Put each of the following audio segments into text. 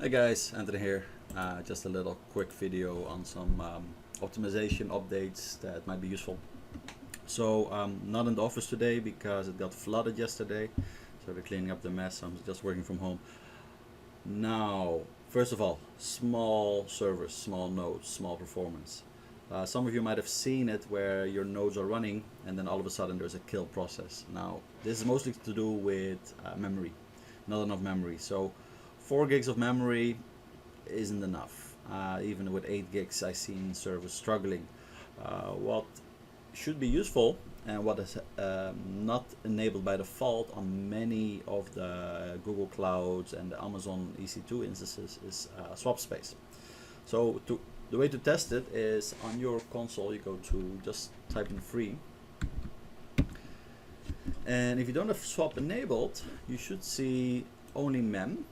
Hey guys, Anthony here. Just a little quick video on some optimization updates that might be useful. So not in the office today because it got flooded yesterday, so they're cleaning up the mess. I'm just working from home. Now, first of all, small servers, small nodes, small performance. Some of you might have seen it where your nodes are running and then all of a sudden there's a kill process. Now, this is mostly to do with memory, not enough memory. So 4 gigs of memory isn't enough. Even with 8 gigs, I've seen servers struggling. What should be useful and what is not enabled by default on many of the Google Clouds and the Amazon EC2 instances is swap space. So the way to test it is on your console, you go to just type in free. And if you don't have swap enabled, you should see only mem,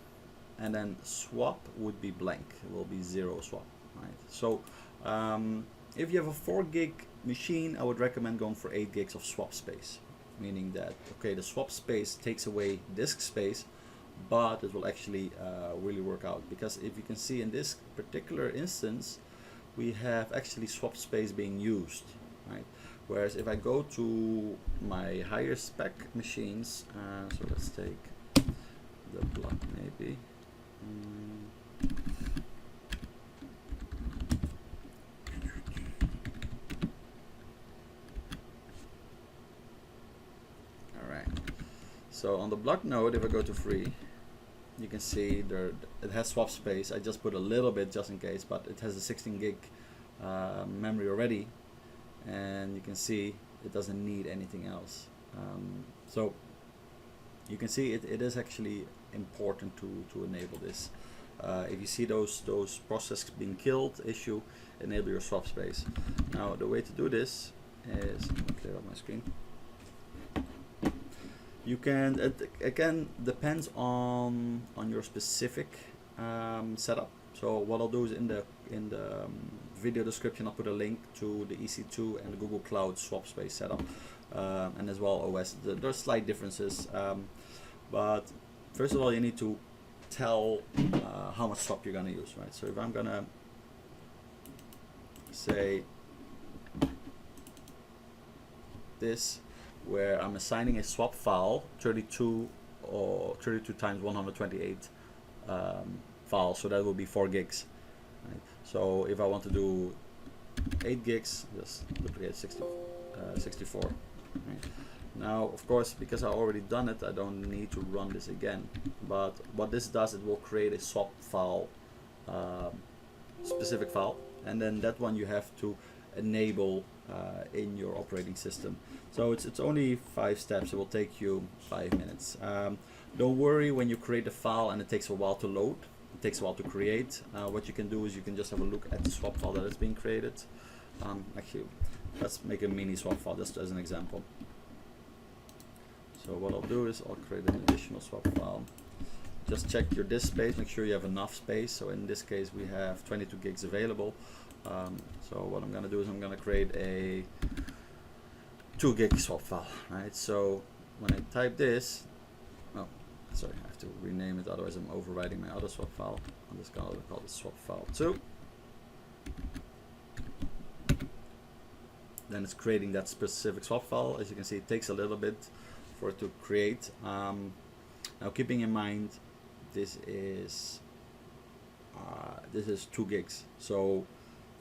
and then swap would be blank. It will be 0 swap, right? So if you have a 4 gig machine, I would recommend going for 8 gigs of swap space, meaning that okay, the swap space takes away disk space, but it will actually really work out, because if you can see in this particular instance, we have actually swap space being used, right? Whereas if I go to my higher spec machines, so let's take the block maybe. Alright, so on the block node, if I go to free, you can see there it has swap space. I just put a little bit just in case, but it has a 16 gig memory already, and you can see it doesn't need anything else. So you can see it is actually important to enable this. If you see those processes being killed issue, enable your swap space. Now the way to do this is, I'm gonna clear up my screen. You can, it again depends on your specific setup. So what I'll do is in the video description I'll put a link to the EC2 and the Google Cloud swap space setup, and as well OS. There's slight differences, but first of all you need to tell how much swap you're gonna use, right? So if I'm gonna say this, where I'm assigning a swap file 32 times 128 files, so that will be 4 gigs, right? So if I want to do 8 gigs, just duplicate 64, right? Now of course, because I already done it, I don't need to run this again, but what this does, it will create a swap file, specific file, and then that one you have to enable in your operating system. So it's only 5 steps. It will take you 5 minutes. Don't worry when you create a file and it takes a while to load. It takes a while to create. What you can do is you can just have a look at the swap file that is being created. Actually, let's make a mini swap file just as an example. So what I'll do is I'll create an additional swap file. Just check your disk space, make sure you have enough space. So in this case we have 22 gigs available. So what I'm gonna do is I'm gonna create a 2 gig swap file, right? So when I type this, oh, sorry, I have to rename it, otherwise I'm overriding my other swap file. I'm just gonna call it swap file 2. Then it's creating that specific swap file. As you can see, it takes a little bit for it to create. Now keeping in mind, this is 2 gigs. So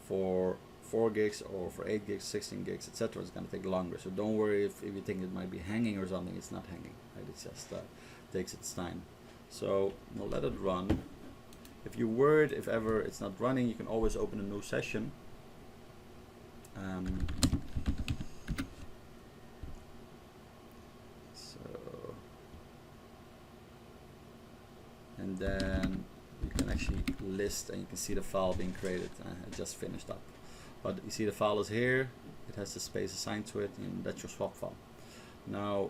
for 4 gigs or for 8 gigs, 16 gigs, etc., it's going to take longer. So don't worry if you think it might be hanging or something. It's not hanging, right? It just takes its time. So we'll let it run. If you're worried if ever it's not running, you can always open a new session. And then you can actually list and you can see the file being created. I just finished up, but you see the file is here, it has the space assigned to it, and that's your swap file. Now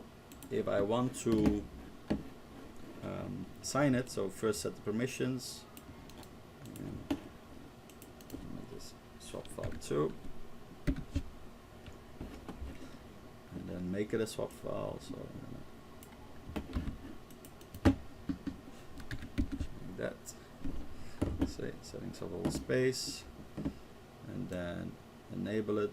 if I want to assign it, so first set the permissions, and make this swap file 2, and then make it a swap file. So that say settings available space, and then enable it.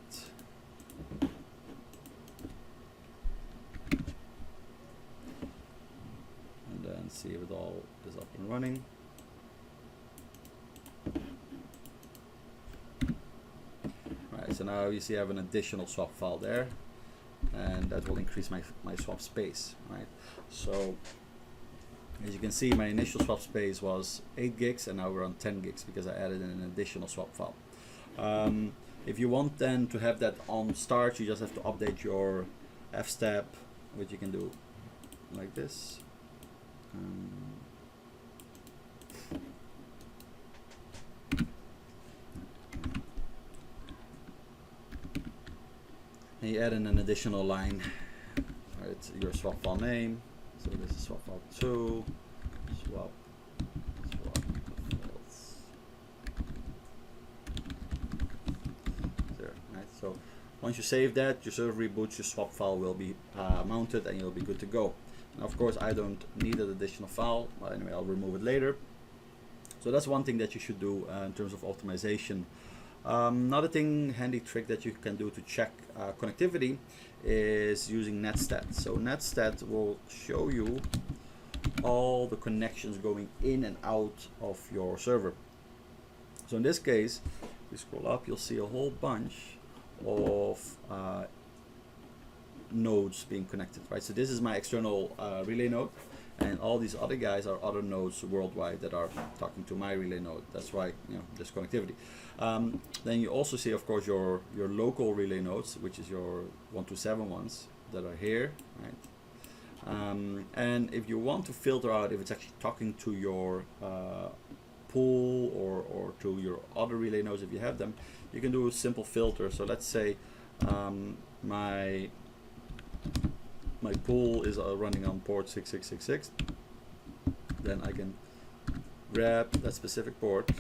And then see if it all is up and running. Right, so now you see I have an additional swap file there, and that will increase my swap space, right? So as you can see, my initial swap space was 8 gigs, and now we're on 10 gigs because I added in an additional swap file. If you want then to have that on start, you just have to update your f-step, which you can do like this. And you add in an additional line. It's your swap file name. So this is swap file 2. Swap files. There, right? So once you save that, your server reboots, your swap file will be mounted, and you'll be good to go. Now, of course, I don't need an additional file. Well, anyway, I'll remove it later. So that's one thing that you should do in terms of optimization. Another thing, handy trick that you can do to check connectivity is using netstat. So netstat will show you all the connections going in and out of your server. So in this case, if you scroll up, you'll see a whole bunch of nodes being connected, right? So this is my external relay node, and all these other guys are other nodes worldwide that are talking to my relay node. That's why, you know, there's connectivity. Then you also see, of course, your local relay nodes, which is your 127 ones that are here, right? And if you want to filter out if it's actually talking to your pool or to your other relay nodes, if you have them, you can do a simple filter. So let's say my pool is running on port 6666. Then I can grab that specific port,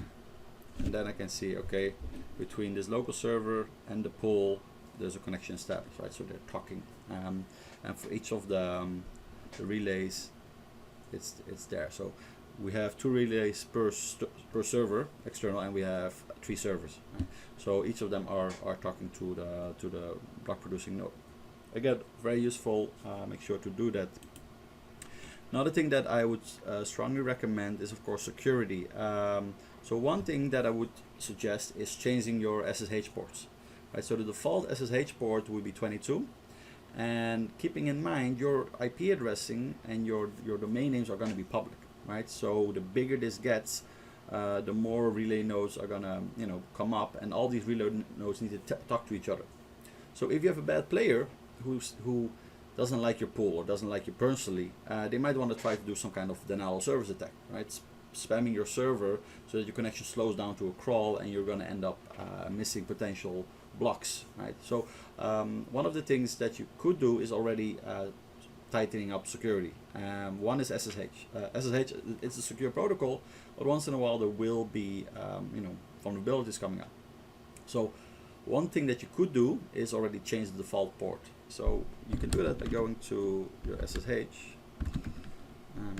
and then I can see, okay, between this local server and the pool, there's a connection established, right? So they're talking, and for each of the relays, it's there. So we have 2 relays per server external, and we have 3 servers. Right? So each of them are talking to the block producing node. Again, very useful. Make sure to do that. Another thing that I would strongly recommend is, of course, security. So one thing that I would suggest is changing your SSH ports. Right? So the default SSH port will be 22, and keeping in mind your IP addressing and your domain names are going to be public. Right? So the bigger this gets, the more relay nodes are gonna, you know, come up, and all these relay nodes need to talk to each other. So if you have a bad player who doesn't like your pool or doesn't like you personally, they might want to try to do some kind of denial of service attack, right? Spamming your server so that your connection slows down to a crawl, and you're going to end up missing potential blocks, right? So one of the things that you could do is already tightening up security. One is SSH. SSH, it's a secure protocol, but once in a while there will be you know, vulnerabilities coming up. So one thing that you could do is already change the default port. So you can do that by going to your SSH and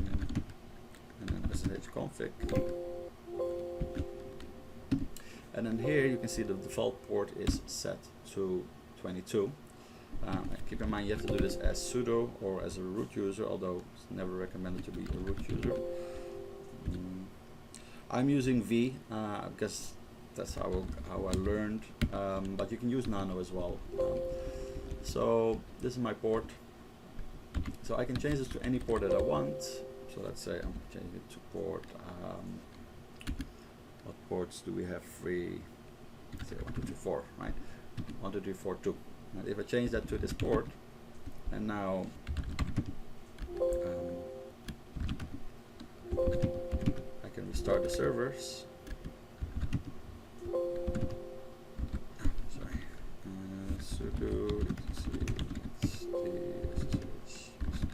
then SSH config. And then here you can see the default port is set to 22. And keep in mind you have to do this as sudo or as a root user, although it's never recommended to be a root user. I'm using V because that's how I learned, but you can use nano as well. So this is my port. So I can change this to any port that I want. So let's say I'm changing it to port. What ports do we have free? Let's say 1, 2, 3, 4, right? 1, 2, 3, 4, 2. And if I change that to this port, and now I can restart the servers. Sorry, sudo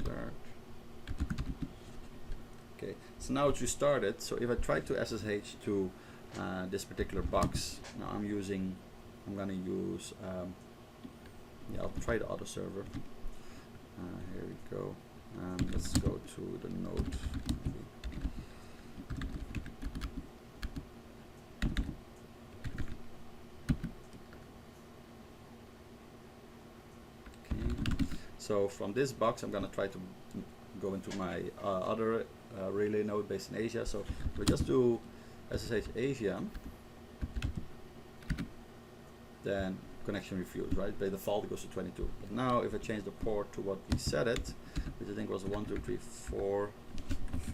start. Okay, so now it's restarted. So if I try to SSH to this particular box, now I'm gonna use. Yeah, I'll try the other server. Here we go. Let's go to the node. So from this box, I'm gonna try to go into my other relay node based in Asia. So we just do SSH Asia, then connection refused, right? By default it goes to 22. But now if I change the port to what we set it, which I think was 1, 2, 3, 4,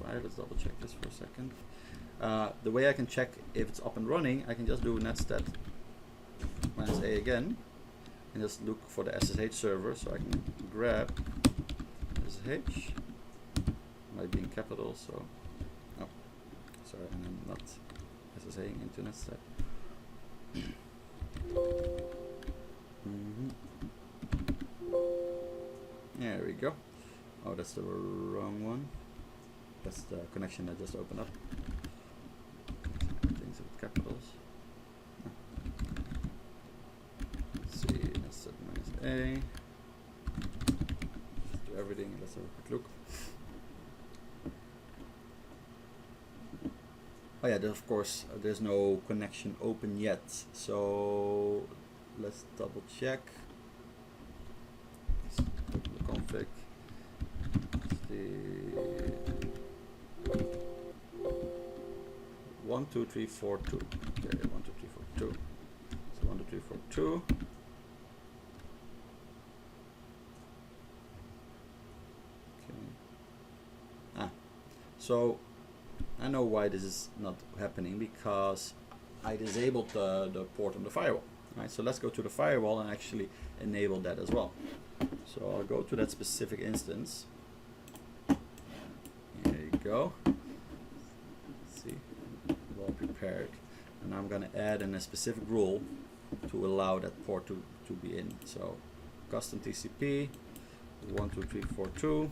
5, let's double check this for a second. The way I can check if it's up and running, I can just do netstat -a again and just look for the SSH server. So I can grab SSH, might be in capital, so oh, sorry, and I'm not SSHing into netstat. There we go. Oh, that's the wrong one. That's the connection I just opened up. Things with capitals. Let's see, let's set -a. Let's do everything. Let's have a quick look. Oh yeah, of course, there's no connection open yet. So let's double check. Let's open the config. The 1, 2, 3, 4, 2. Okay, 1, 2, 3, 4, 2. So 1, 2, 3, 4, 2. Okay. So I know why this is not happening, because I disabled the port on the firewall. Right, so let's go to the firewall and actually enable that as well. So I'll go to that specific instance. There you go. Let's see, well prepared. And I'm going to add in a specific rule to allow that port to be in. So custom TCP 1, 2, 3, 4, 2.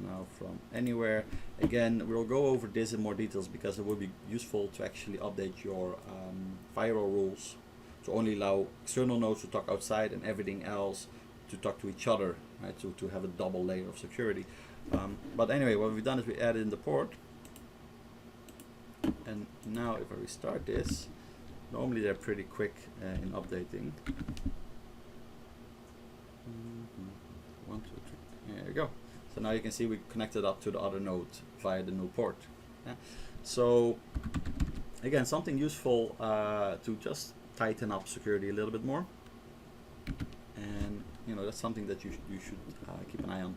Now from anywhere. Again, we'll go over this in more details because it will be useful to actually update your firewall rules to only allow external nodes to talk outside and everything else to talk to each other, right? To have a double layer of security. But anyway, what we've done is we added in the port, and now if I restart this, normally they're pretty quick in updating. 1, 2, 3. There you go. So now you can see we connected up to the other node via the new port. Yeah? So again, something useful to just tighten up security a little bit more, and you know, that's something that you should keep an eye on.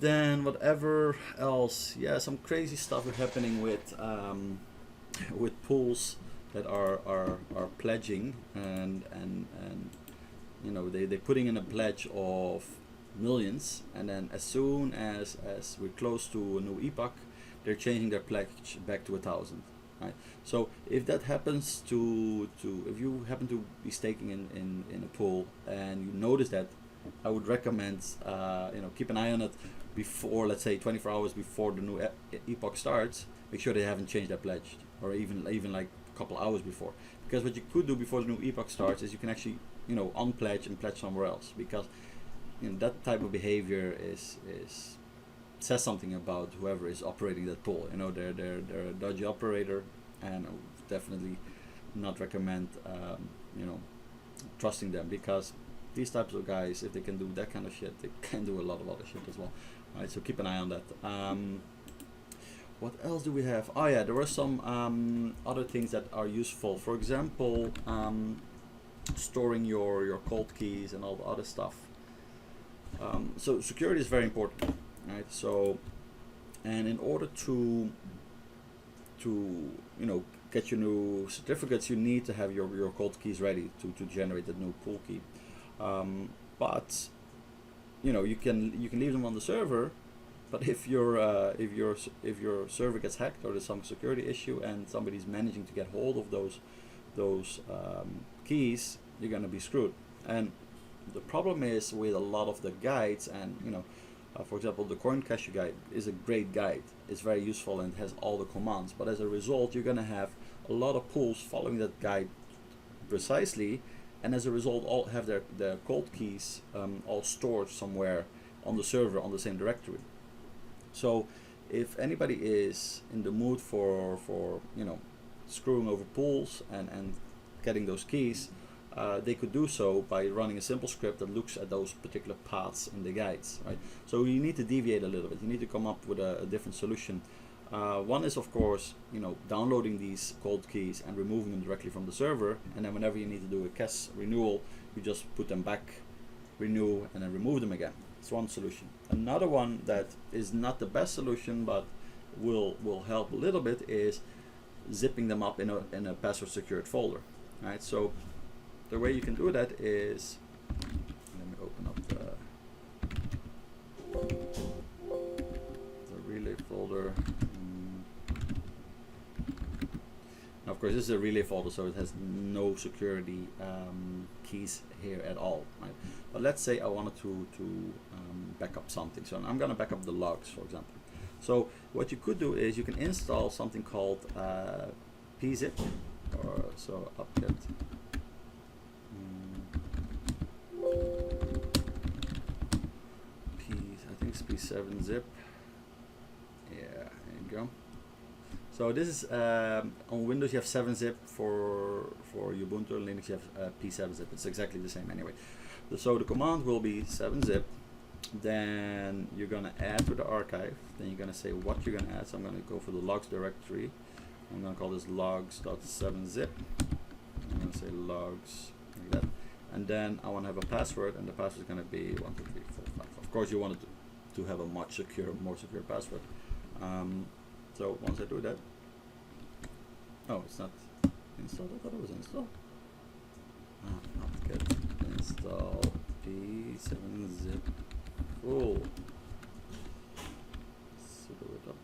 Then whatever else, yeah, some crazy stuff is happening with pools that are pledging, and you know, they're putting in a pledge of millions, and then as soon as we're close to a new epoch, they're changing their pledge back to 1,000. Right? So if that happens if you happen to be staking in a pool and you notice that, I would recommend you know, keep an eye on it before, let's say 24 hours before the new epoch starts. Make sure they haven't changed their pledge, or even like a couple hours before, because what you could do before the new epoch starts is you can actually, you know, unpledge and pledge somewhere else, because you know, that type of behavior says something about whoever is operating that pool. You know, they're a dodgy operator, and I would definitely not recommend you know, trusting them, because these types of guys, if they can do that kind of shit, they can do a lot of other shit as well. Right, so keep an eye on that. What else do we have? Oh yeah, there were some other things that are useful. For example, storing your cold keys and all the other stuff. So security is very important, right? So, and in order to you know, get your new certificates, you need to have your cold keys ready to generate that new pool key. But you know, you can leave them on the server, but if your server gets hacked or there's some security issue and somebody's managing to get hold of those keys, you're gonna be screwed. And the problem is with a lot of the guides, and you know, for example, the coin cache guide is a great guide. It's very useful and has all the commands, but as a result, you're gonna have a lot of pools following that guide precisely, and as a result, all have their cold keys all stored somewhere on the server on the same directory. So if anybody is in the mood for you know, screwing over pools and getting those keys, they could do so by running a simple script that looks at those particular paths in the guides, right? So you need to deviate a little bit. You need to come up with a different solution. One is, of course, downloading these cold keys and removing them directly from the server, and then whenever you need to do a cache renewal, you just put them back, renew, and then remove them again. It's one solution. Another one that is not the best solution, but will help a little bit, is zipping them up in a password secured folder, right? So the way you can do that is, let me open up the relay folder. Now, of course, this is a relay folder, so it has no security keys here at all, right? But let's say I wanted to back up something, so I'm going to back up the logs, for example. So what you could do is you can install something called pzip, or so apt-get. I think it's p7zip. Yeah, there you go. So this is on Windows you have 7-zip, for Ubuntu and Linux you have p7zip. It's exactly the same anyway. So the command will be 7-zip. Then you're gonna add to the archive. Then you're gonna say what you're gonna add. So I'm gonna go for the logs directory. I'm gonna call this logs.7zip. I'm gonna say logs like that. And then I want to have a password, and the password is gonna be 1, 2, 3, 4, 5. Of course, you want it to have a more secure password. So once I do that, oh, it's not installed. I thought it was installed. Apt-get install p7zip full. Sudo it up.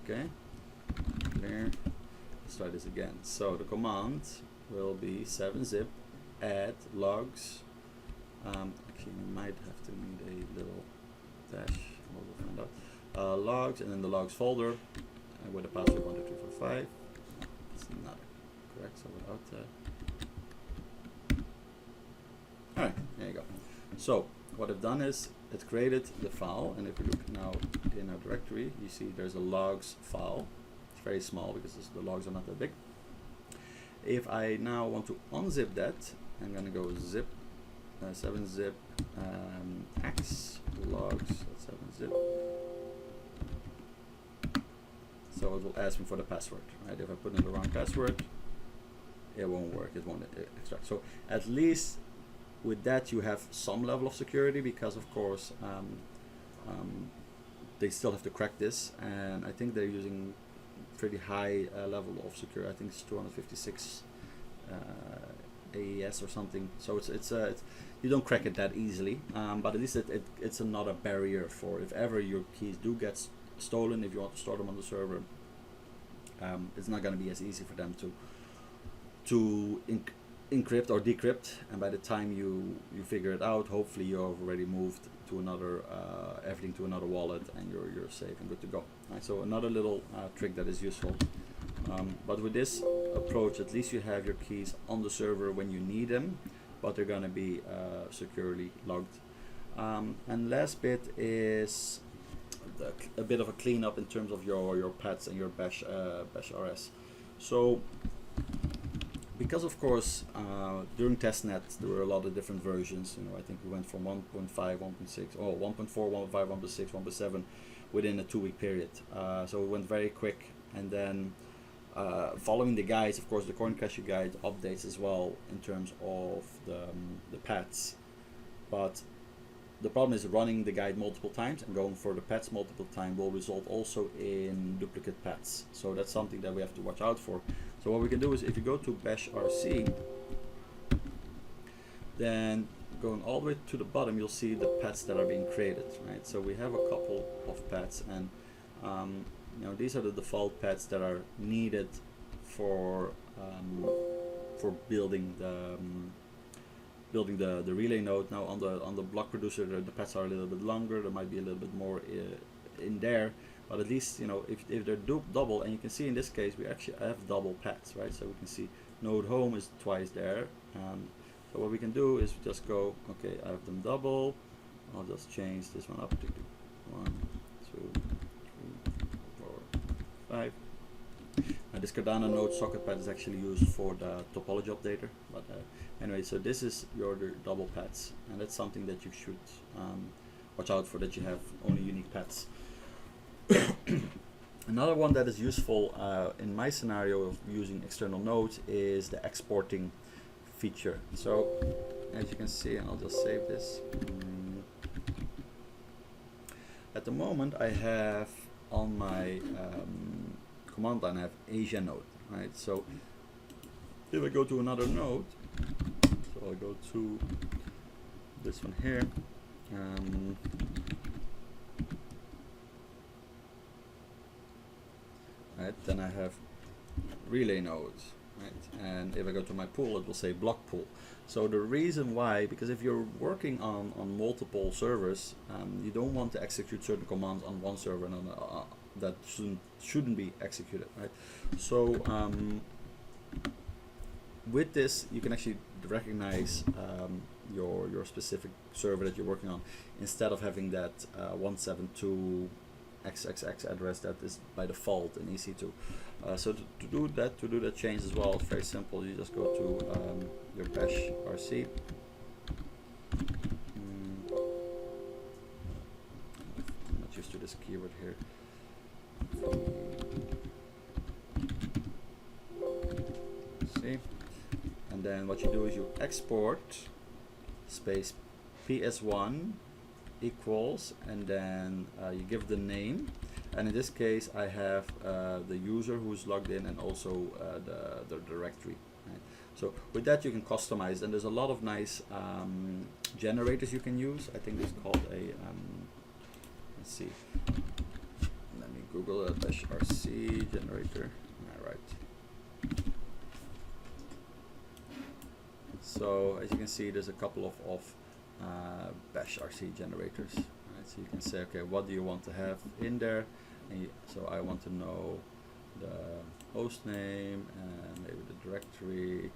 Okay, there. Let's try this again. So the command will be 7-zip add logs. Actually, you might have to need a little dash. We'll find out. Logs, and then the logs folder with the password 1, 2, 3, 4, 5. It's not correct, so without that. Alright, there you go. So what I've done is it created the file, and if you look now in our directory, you see there's a logs file. It's very small because the logs are not that big. If I now want to unzip that, I'm going to go zip 7-zip x logs 7-zip. So it will ask me for the password, right? If I put in the wrong password, it won't work. It won't extract. So at least with that you have some level of security, because of course they still have to crack this, and I think they're using pretty high level of security. I think it's 256 AES or something. So it's you don't crack it that easily, but at least it's another barrier for if ever your keys do get stolen. If you want to store them on the server, it's not going to be as easy for them to encrypt or decrypt, and by the time you figure it out, hopefully you've already moved to another everything to another wallet, and you're safe and good to go. Right, so another little trick that is useful. But with this approach, at least you have your keys on the server when you need them, but they're going to be securely logged. And last bit is a bit of a cleanup in terms of your paths and your bash RS. So because of course during testnet there were a lot of different versions. I think we went from 1.5, 1.6, oh 1.4, 1.5, 1.6, 1.7 within a 2-week period. So it went very quick, and then following the guides, of course the Coin Cache guide updates as well in terms of the paths, but the problem is running the guide multiple times and going for the paths multiple times will result also in duplicate paths. So that's something that we have to watch out for. So what we can do is, if you go to bash rc, then going all the way to the bottom, you'll see the paths that are being created, right? So we have a couple of paths, and these are the default paths that are needed for building the relay node. Now on the block producer, the paths are a little bit longer. There might be a little bit more in there, but at least if they're double, and you can see in this case we actually have double paths, right? So we can see node home is twice there. So what we can do is just go, okay, I have them double. I'll just change this one up to 1, 2, 3, 4, 5. This Cardano node socket pad is actually used for the topology updater, but anyway, so this is your double pads, and that's something that you should watch out for, that you have only unique pads. Another one that is useful in my scenario of using external nodes is the exporting feature. So as you can see, and I'll just save this. At the moment I have on my command line I have Asia node, right? So if I go to another node, so I go to this one here, right, then I have relay nodes, right? And if I go to my pool, it will say block pool. So the reason why, because if you're working on multiple servers, you don't want to execute certain commands on one server and on that shouldn't be executed, right? So with this, you can actually recognize your specific server that you're working on, instead of having that 172 XXX address that is by default in EC2. So to do that change as well, it's very simple. You just go to your bash RC. I'm not used to this keyword here. See, and then what you do is you export space ps1 equals, and then you give the name, and in this case I have the user who's logged in and also the directory, right? So with that you can customize, and there's a lot of nice generators you can use. I think it's called a let's see, let me Google a bash RC generator. Alright, so as you can see, there's a couple of bash RC generators, right? So you can say, okay, what do you want to have in there? And so I want to know the host name and maybe the directory.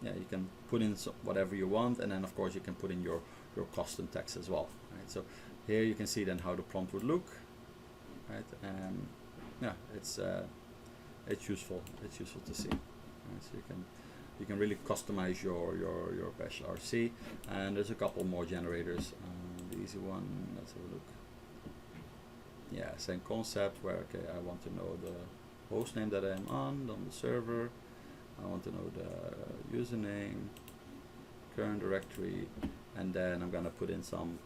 Yeah, you can put in whatever you want, and then of course you can put in your custom text as well, right? So here you can see then how the prompt would look, right? And yeah, it's useful. It's useful to see, right? So you can really customize your bash RC, and there's a couple more generators. The easy one, let's have a look. Yeah, same concept, where okay, I want to know the host name that I'm on the server. I want to know the username, current directory, and then I'm gonna put in some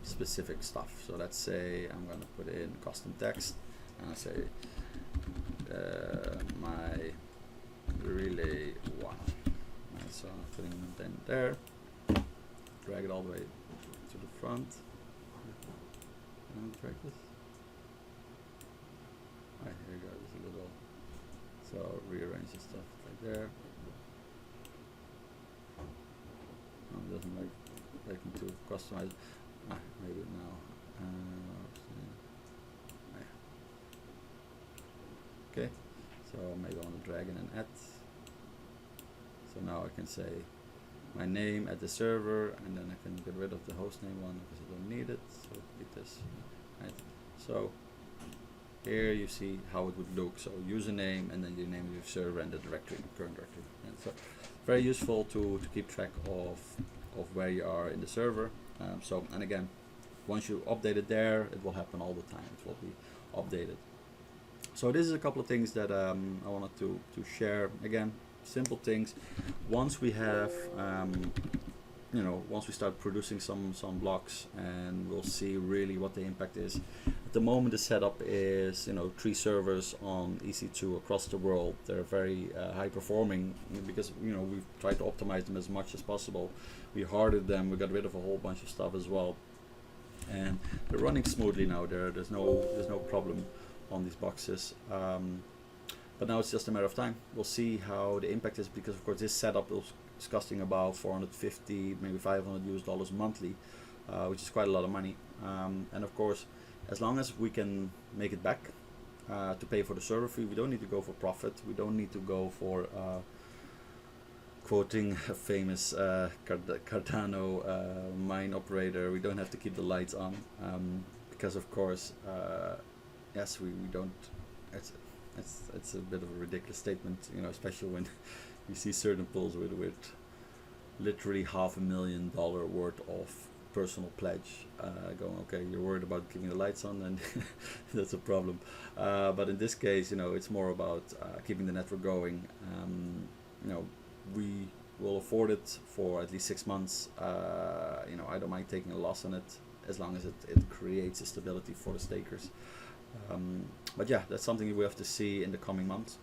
specific stuff. So let's say I'm gonna put in custom text, and I say my relay 1. Right, so I'm putting it in there, drag it all the way to the front, and drag this. Alright, here we go, there's a little, so rearrange the stuff like there. Doesn't like me to customize. Maybe now. Okay, so maybe I want to drag in an @ so now I can say my name at the server, and then I can get rid of the hostname one because I don't need it, so delete this, right? So here you see how it would look, so username and then the name of your server and the directory, current directory, and so very useful to keep track of where you are in the server. So, and again, once you update it there, it will happen all the time, it will be updated. So this is a couple of things that I wanted to share. Again, simple things. Once we have you know, once we start producing some blocks, and we'll see really what the impact is. At the moment the setup is, you know, 3 servers on EC2 across the world. They're very high performing, because, you know, we've tried to optimize them as much as possible. We hardened them, we got rid of a whole bunch of stuff as well, and they're running smoothly now. There's no problem on these boxes. But now it's just a matter of time. We'll see how the impact is, because of course this setup is costing about 450, maybe $500 monthly, which is quite a lot of money. And of course, as long as we can make it back to pay for the server fee, we don't need to go for profit. We don't need to go for quoting a famous Cardano mine operator. We don't have to keep the lights on. because of course, yes, we don't. It's it's a bit of a ridiculous statement, you know, especially when you see certain pools with literally $500,000 worth of personal pledge, going, okay, you're worried about keeping the lights on, and that's a problem. But in this case, you know, it's more about keeping the network going. You know, we will afford it for at least 6 months. You know, I don't mind taking a loss on it as long as it creates a stability for the stakers. But yeah, that's something we have to see in the coming months.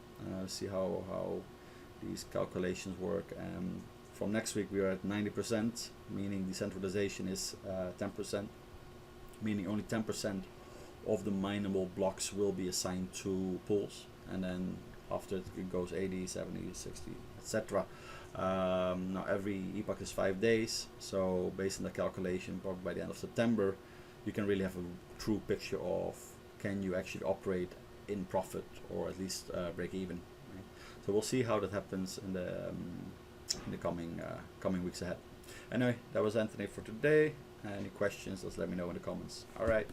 See how these calculations work. From next week we are at 90%, meaning decentralization is 10%, meaning only 10% of the mineable blocks will be assigned to pools, and then after it goes 80, 70, 60, etc. Now every epoch is 5 days, so based on the calculation, probably by the end of September, you can really have a true picture of can you actually operate in profit or at least break even. Right? So we'll see how that happens in the coming weeks ahead. Anyway, that was Anthony for today. Any questions, just let me know in the comments. All right.